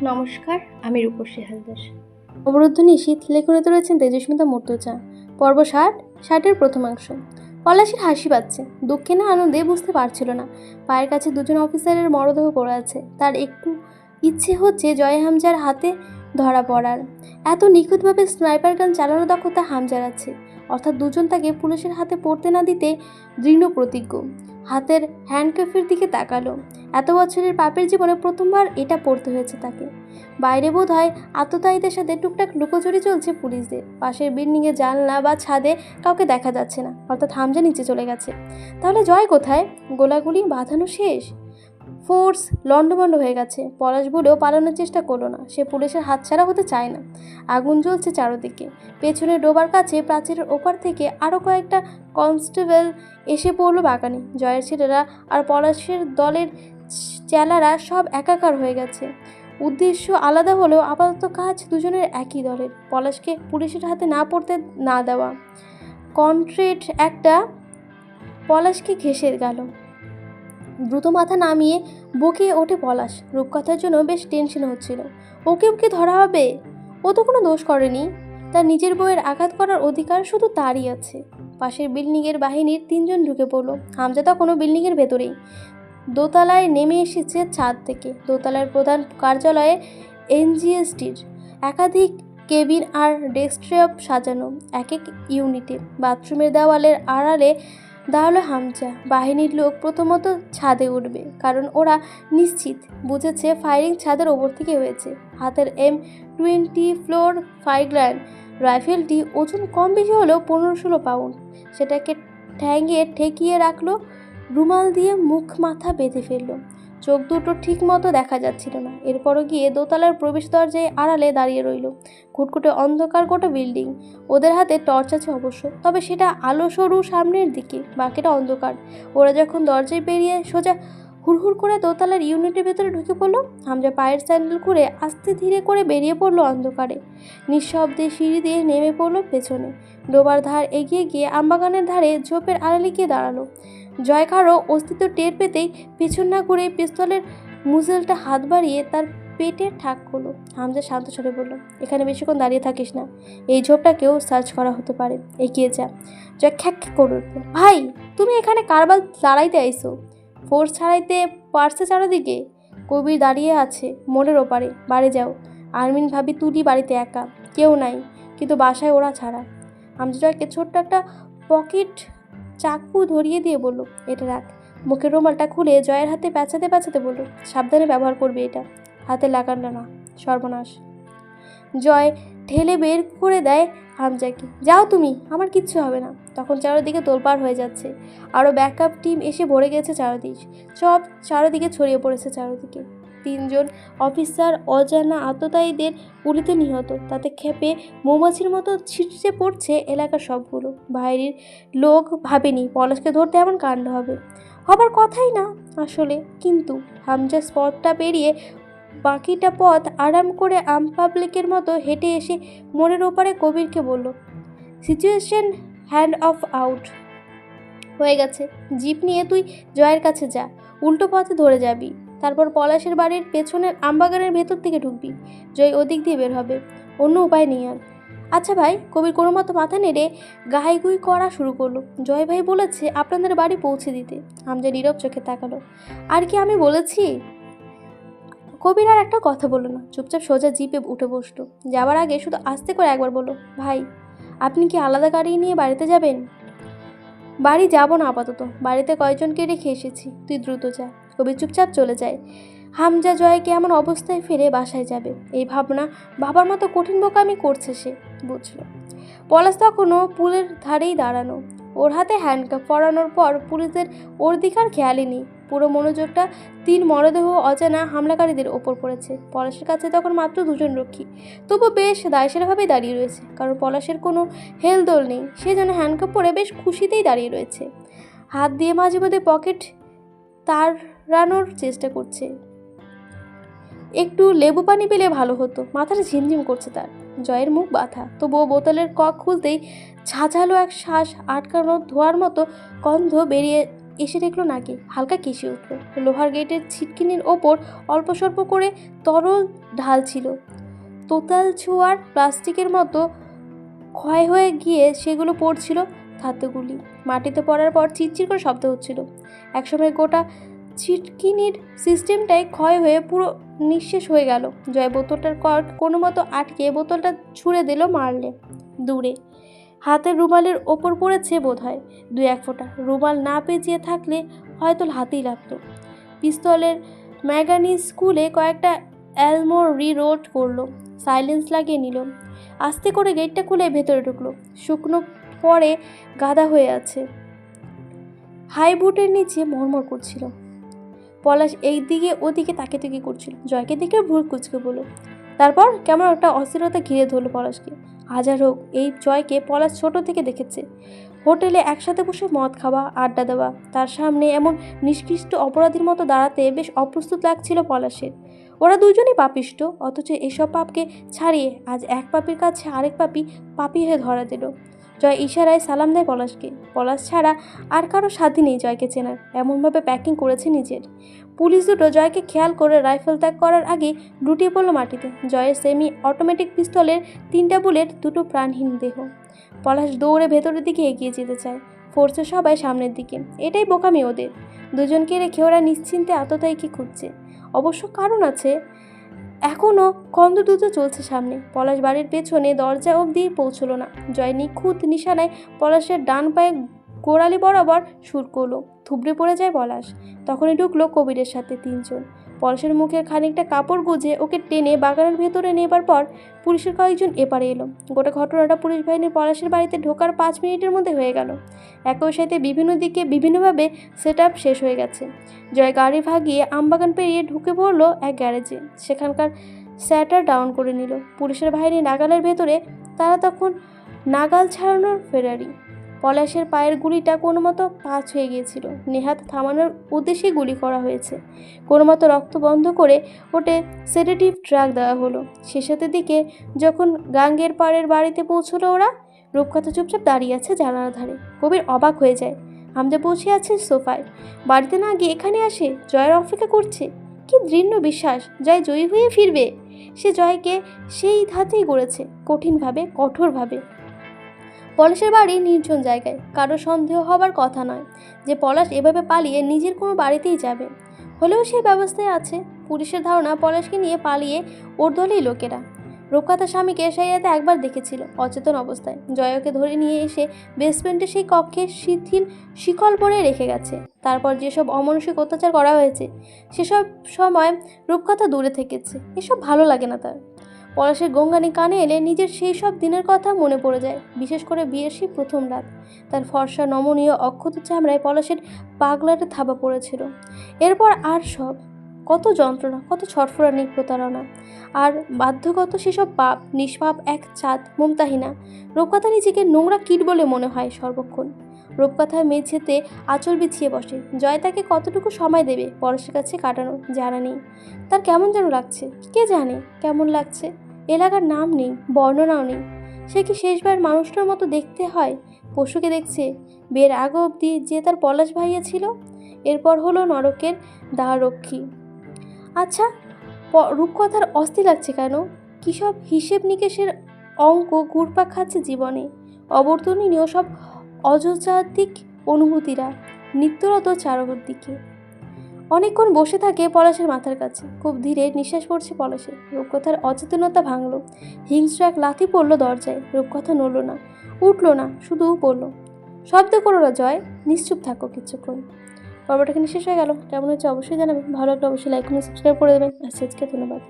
নমস্কার, আমি রূপসী হালদার। অবরুদ্ধ নিশীথ লেখনীতে রয়েছেন তেজস্মিতা মুর্তজা। পর্ব 60 প্রথমাংশ। পলাশির হাসি পাচ্ছে, দুঃখে না আনন্দে বুঝতে পারছিল না। পায়ের কাছে দুজন অফিসারের মরদেহ পড়ে আছে। তার একটু ইচ্ছে হচ্ছে জয় হামজার হাতে ধরা পড়ার। এত নিখুঁতভাবে স্নাইপার গান চালানোর দক্ষতা হামজার আছে, অর্থাৎ দুজন তাকে পুলিশের হাতে পড়তে না দিতে দৃঢ় প্রতিজ্ঞ। হাতের হ্যান্ডকাফের দিকে তাকালো। এত বছরের পাপের জীবনে প্রথমবার এটা পড়তে হয়েছে তাকে। বাইরে বোধ হয় আততায়ীদের সাথে টুকটাক লুকোচুরি চলছে পুলিশদের। পাশের বিল্ডিংয়ে জানলা বা ছাদে কাউকে দেখা যাচ্ছে না, অর্থাৎ হামজা নিচে চলে গেছে। তাহলে জয় কোথায়? গোলাগুলি বাঁধানো শেষ, ফোর্স লন্ডভন্ড হয়ে গেছে। পলাশ বলেও পালানোর চেষ্টা করলো না, সে পুলিশের হাতছাড়া হতে চায় না। আগুন জ্বলছে চারদিকে। পেছনে ডোবার কাছে প্রাচীরের ওপার থেকে আরও কয়েকটা কনস্টেবল এসে পড়লো বাগানে। জয়ের ছেলেরা আর পলাশের দলের চেলারা সব একাকার হয়ে গেছে। উদ্দেশ্য আলাদা হলেও আপাতত কাজ দুজনের একই দলের, পলাশকে পুলিশের হাতে না পড়তে না দেওয়া। কন্ট্রেট একটা পলাশকে ঘেঁষে গেল। দ্রুত মাথা নামিয়ে বকে ওঠে পলাশ। রূপকথার জন্য বেশ টেনশন হচ্ছিল। ওকে ধরা হবে? ও তো কোনো দোষ করেনি। তার নিজের বউয়ের আঘাত করার অধিকার শুধু তারই আছে। পাশের বিল্ডিংয়ের বাহিনীর 3 জন ঢুকে পড়ল। হামজা তখনও বিল্ডিংয়ের ভেতরেই। দোতলায় নেমে এসেছে ছাদ থেকে। দোতলার প্রধান কার্যালয়ে এনজিএসটির একাধিক কেবিন আর ডেস্কটপ সাজানো এক এক ইউনিটে। বাথরুমের দেওয়ালের আড়ালে দাঁড়ালো হামজা। বাহিনীর লোক প্রথমত ছাদে উঠবে, কারণ ওরা নিশ্চিত বুঝেছে ফায়ারিং ছাদের ওপর থেকে হয়েছে। হাতের M20 ফ্লোর ফাইগ্লান রাইফেলটি ওজন কম বেশি হলেও 15-16 পাউন্ড। সেটাকে ঠ্যাঙে ঠেকিয়ে রাখলো, রুমাল দিয়ে মুখ মাথা বেঁধে ফেলল। চোখ দুটো ঠিক মতো দেখা যাচ্ছিল না। এরপরও গিয়ে দোতলার প্রবেশ দরজায় আড়ালে দাঁড়িয়ে রইল। ঘুটঘুটে অন্ধকার গোটা বিল্ডিং। ওদের হাতে টর্চ আছে অবশ্য, তবে সেটা আলো সরু সামনের দিকে, বাকিটা অন্ধকার। ওরা যখন দরজায় পেরিয়ে সোজা হুড়হুড় করে দোতলার ইউনিটের ভেতরে ঢুকে পড়লো, হামজা পায়ের স্যান্ডেল খুলে আস্তে ধীরে করে বেরিয়ে পড়লো অন্ধকারে। নিঃশব্দে সিঁড়ি দিয়ে নেমে পড়লো পেছনে। ডোবার ধার এগিয়ে গিয়ে আমবাগানের ধারে ঝোপের আড়ালে গিয়ে দাঁড়ালো। জয় কারো অস্তিত্ব টের পেতেই পিছন না করে পিস্তলের মুজেলটা হাত বাড়িয়ে তার পেটে ঠাক করলো। হামজা শান্ত স্বরে বলল, এখানে বেশিক্ষণ দাঁড়িয়ে থাকিস না, এই ঝোপটাকেও সার্চ করা হতে পারে, এগিয়ে যা। জয় খ্যাক করে উঠল, ভাই তুমি এখানে কারবাল লড়াইতে আইসো? ফোর্স ছাড়াইতে পারছে চারদিকে? কবির দাঁড়িয়ে আছে মোড়ের ওপারে, বাড়ি যাও। আরমিন ভাবি তুলি বাড়িতে একা, কেউ নাই, কিন্তু বাসায় ওরা ছাড়া। হামজা জয়কে ছোট্ট একটা পকেট চাকু ধরিয়ে দিয়ে বলল, এটা রাখ। মুখের রুমালটা খুলে জয়ের হাতে প্যাঁচাতে প্যাঁচাতে বলল, সাবধানে ব্যবহার করবে এটা, হাতে লাগানো না, সর্বনাশ। জয় ঠেলে বের করে দেয় হামজাকে, যাও তুমি, আমার কিচ্ছু হবে না। তখন চারদিকে তোলপাড় হয়ে যাচ্ছে। আরও ব্যাকআপ টিম এসে ভরে গেছে চারদিক। সব চারদিকে ছড়িয়ে পড়েছে চারদিকে। 3 জন অফিসার অজানা আততায়ীদের গুলিতে নিহত। তাতে ক্ষেপে মৌমাছির মতো ছিটছে পড়ছে এলাকার সবগুলো। বাইরের লোক ভাবেনি পলাশকে ধরতে এমন কাণ্ড হবে, হবার কথাই না আসলে। কিন্তু হামজা স্পটটা পেরিয়ে বাকিটা পথ আরাম করে আম পাবলিকের মতো হেঁটে এসে মোড়ের ওপারে কবিরকে বলল, সিচুয়েশন হ্যান্ড অফ আউট হয়ে গেছে, জিপ নিয়ে তুই জয়ের কাছে যা, উল্টো পথে ধরে যাবি, তারপর পলাশের বাড়ির পেছনের আমবাগানের ভেতর থেকে ঢুকবি। জয় ওদিক দিয়ে বের হবে, অন্য উপায় নেই আর। আচ্ছা ভাই। কবির কোনো মতো মাথা নেড়ে গাইগুই করা শুরু করলো। জয় ভাই বলেছে আপনাদের বাড়ি পৌঁছে দিতে। হামজা নীরব চোখে তাকালো। আর কি আমি বলেছি? কবির আর একটা কথা বলল না, চুপচাপ সোজা জিপে উঠে বসলো। যাবার আগে শুধু আস্তে করে একবার বলল, ভাই আপনি কি আলাদা গাড়ি নিয়ে বাড়িতে যাবেন? বাড়ি যাব না আপাতত, বাড়িতে কয়েকজনকে রেখে এসেছি, তুই দ্রুত যা। কবির চুপচাপ চলে যায়। হামজা জয়কে এমন অবস্থায় ফিরে বাসায় যাবে এই ভাবনা বাবার মতো কঠিন বোকামি করছে সে, বুঝল। পলাশ তখনও পুলের ধারেই দাঁড়ানো। ওর হাতে হ্যান্ডকাপ পরানোর পর পুলিশদের ওর দিকে আর খেয়ালই নেই। পুরো মনোযোগটা 3 মরদেহ অজানা হামলাকারীদের ওপর পড়েছে। পলাশের কাছে তখন মাত্র 2 জন রক্ষী, তবু বেশ দায়সারাভাবেই দাঁড়িয়ে রয়েছে, কারণ পলাশের কোনো হেলদোল নেই। সে যেন হ্যান্ডকাপ পরে বেশ খুশিতেই দাঁড়িয়ে রয়েছে। হাত দিয়ে মাঝে মধ্যে পকেট তাড়ানোর চেষ্টা করছে। একটু লেবু পানি পেলে ভালো হতো, মাথাটা ঝিমঝিম করছে তার। জয়ের মুখ বাঁধা, তবুও বোতলের কক খুলতেই ঝাঁঝালো এক শ্বাস আটকানো ধোয়ার মতো গন্ধ বেরিয়ে এসে দেখলো নাকি হালকা কেশে উঠল। লোহার গেটের ছিটকিনির ওপর অল্প স্বল্প করে তরল ঢাল ছিল। তোতাল ছোঁয়ার প্লাস্টিকের মতো ক্ষয় হয়ে গিয়ে সেগুলো পড়ছিল ধাতুগুলি। মাটিতে পড়ার পর চিরচির করে শব্দ হচ্ছিল। একসময় গোটা ছিটকিনির সিস্টেমটাই ক্ষয় হয়ে পুরো নিঃশেষ হয়ে গেল। জয় বোতলটার কর্ক কোনো মতো আটকে বোতলটা ছুঁড়ে দিল মারলে দূরে। হাতের রুমালের ওপর পড়েছে বোধহয় 2-1 ফোঁটা। রুমাল না পেঁচিয়ে থাকলে হয়তো হাতেই লাগতো। পিস্তলের ম্যাগানিজ স্কুলে কয়েকটা অ্যালমো রিলোড করলো, সাইলেন্স লাগিয়ে নিল। আস্তে করে গেটটা খুলে ভেতরে ঢুকলো। শুকনো পরে গাদা হয়ে আছে, হাই বুটের নিচে মরমর করছিল। পলাশ এইদিকে ওদিকে তাকিয়ে করছিল। জয়কে দেখে ভুল কুচকে বলল। তারপর কেমন একটা অস্থিরতা ঘিরে ধরলো পলাশকে। হাজার হোক, এই জয়কে পলাশ ছোট থেকে দেখেছে। হোটেলে একসাথে বসে মদ খাওয়া, আড্ডা দেওয়া, তার সামনে এমন নিষ্কৃষ্ট অপরাধীর মতো দাঁড়াতে বেশ অপ্রস্তুত লাগছিল পলাশের। ওরা দুজনেই পাপিষ্ট, অথচ এসব পাপকে ছাড়িয়ে আজ এক পাপীর কাছে আরেক পাপী হয়ে ধরা দিল। জয় ইশারায় সালাম দেয় পলাশকে। পলাশ ছাড়া আর কারো সাথী নেই জয়কে চেনার, এমনভাবে প্যাকিং করেছে নিজের। পুলিশ দুটো জয়কে খেয়াল করে রাইফেল ত্যাগ করার আগে লুটিয়ে পড়ল মাটিতে। জয়ের সেমি অটোমেটিক পিস্তলের 3টা বুলেট, 2টো প্রাণহীন দেহ। পলাশ দৌড়ে ভেতরের দিকে এগিয়ে যেতে চায়, ফোর্সে সবাই সামনের দিকে। এটাই বোকামি ওদের। দুজনকে রেখে ওরা নিশ্চিন্তে আততায়ীকে খুঁজছে। অবশ্য কারণ আছে, এখনও খন্দদ্রুত চলছে সামনে। পলাশ বাড়ির পেছনে দরজা অবধি পৌঁছলো না। জয় নিখুঁত নিশানায় পলাশের ডান পায়ে গোড়ালি বরাবর সুর করলো। থুবড়ে পড়ে যায় পলাশ। তখনই ঢুকলো কবিরের সাথে 3 জন। পলাশের মুখের খানিকটা কাপড় গুজে ওকে টেনে বাগানের ভেতরে নেবার পর পুলিশের কয়েকজন এপারে এলো। গোটা ঘটনাটা পুলিশ বাহিনী পলাশের বাড়িতে ঢোকার 5 মিনিটের মধ্যে হয়ে গেল। একই সাথে বিভিন্ন দিকে বিভিন্নভাবে সেট আপ শেষ হয়ে গেছে। জয় গাড়ি ভাগিয়ে আমবাগান পেরিয়ে ঢুকে পড়লো এক গ্যারেজে। সেখানকার স্যাটার ডাউন করে নিল পুলিশের বাহিনী নাগালের ভেতরে। তারা তখন নাগাল ছাড়ানোর ফেরারি। পলাশের পায়ের গুলিটা কোনো মতো পাঁচ হয়ে গিয়েছিল। নেহাত থামানোর উদ্দেশ্যে গুলি করা হয়েছে। কোনো মতো রক্ত বন্ধ করে ওটে সেডেটিভ ড্রাগ দেওয়া হলো। শেষের দিকে যখন গাঙ্গের পাড়ের বাড়িতে পৌঁছলো ওরা, রূপকথা চুপচাপ দাঁড়িয়ে আছে জানালার ধারে। কবির অবাক হয়ে যায়। হামজা বসে আছে সোফায়। বাড়িতে না গিয়ে এখানে আসে, জয়ের অপেক্ষা করছে। কি দৃঢ় বিশ্বাস, জয় জয়ী হয়ে ফিরবে। সে জয়কে সেই ধাতেই গড়েছে, কঠিনভাবে, কঠোরভাবে। পলাশের বাড়ি নির্জন জায়গায়, কারো সন্দেহ হবার কথা নয় যে পলাশ এভাবে পালিয়ে নিজের কোনো বাড়িতেই যাবে। হলেও সেই ব্যবস্থায় আছে। পুলিশের ধারণা পলাশকে নিয়ে পালিয়ে ওর দলেই লোকেরা। রূপকথার স্বামীকে সেই রাতে একবার দেখেছিল অচেতন অবস্থায়। জয়কে ধরে নিয়ে এসে বেসমেন্টে সেই কক্ষে শিথিল শিকল পরে রেখে গেছে। তারপর যেসব অমানসিক অত্যাচার করা হয়েছে সেসব সময় রূপকথা দূরে থেকেছে। এসব ভালো লাগে না তার। পলাশের গঙ্গানি কানে এলে নিজের সেই সব দিনের কথা মনে পড়ে যায়, বিশেষ করে বিয়ের সেই প্রথম রাত। তার ফর্সা নমনীয় অক্ষত চামড়ায় পলাশের পাগলাটে থাবা পড়েছিল। এরপর আর সব কত যন্ত্রণা, কত ছটফটানি, প্রতারণা আর বাধ্যগত সেসব পাপ। নিষ্পাপ এক চাঁদ মুমতাহিনা। রূপকথা নিজেকে নোংরা কীট বলে মনে হয় সর্বক্ষণ। রূপকথা মেঝেতে আঁচল বিছিয়ে বসে। জয় তাকে কতটুকু সময় দেবে পলাশের কাছে কাটানো জানা নেই। তার কেমন যেন লাগছে, কে জানে কেমন লাগছে। এলাকার নাম নেই, বর্ণনাও নেই। সে কি শেষবার মানুষটার মতো দেখতে হয়? পশুকে দেখছে। বিয়ের আগে অবধি যে তার পলাশ ভাইয়া ছিল, এরপর হলো নরকের দ্বাররক্ষী। আচ্ছা, রূপকথার অস্থির লাগছে কেন? কী সব হিসেব নিকেশের অঙ্ক ঘুরপাক খাচ্ছে জীবনে। অবর্তনীয় সব অযৌক্তিক অনুভূতিরা নিত্যরত চারকের দিকে। অনেকক্ষণ বসে থাকে পলাশের মাথার কাছে। খুব ধীরে নিঃশ্বাস পড়ছে পলাশের। রূপকথার অচেতনতা ভাঙল। হিংস্র এক লাথি পড়ল দরজায়। রূপকথা নড়ল না, উঠল না, শুধু পড়ল। শব্দ করো না জয়, নিশ্চুপ থাকো কিছুক্ষণ। পর্বটা এখানে শেষ হয়ে গেল। কেমন হচ্ছে অবশ্যই জানাবেন। ভালো লাগলে অবশ্যই লাইক কমেন্ট সাবস্ক্রাইব করে দেবেন। আজকে ধন্যবাদ।